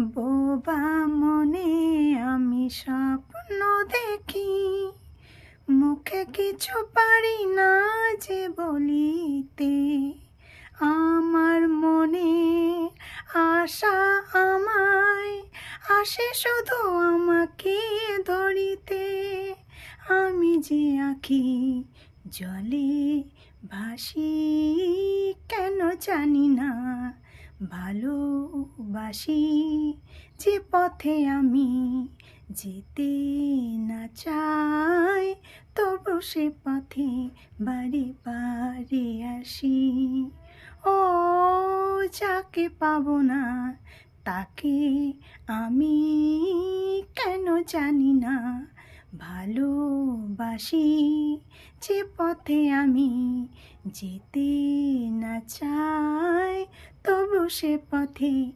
বোবা মনে আমি স্বপ্ন দেখি, মুখে কিছু পারি না যে বলিতে। আমার মনে আশা আমায় আসে শুধু আমাকে ধরিতে। আমি যে আঁখি জলে ভাসি, কেন জানি না ভালোবাসি। যে পথে আমি যেতে না চাই, তবু সে পথে বারে বারে আসি। ও যাকে পাবো না তাকে আমি কেন জানি না ভালোবাসি। যে পথে আমি যেতে না চাই, তবু সে পথে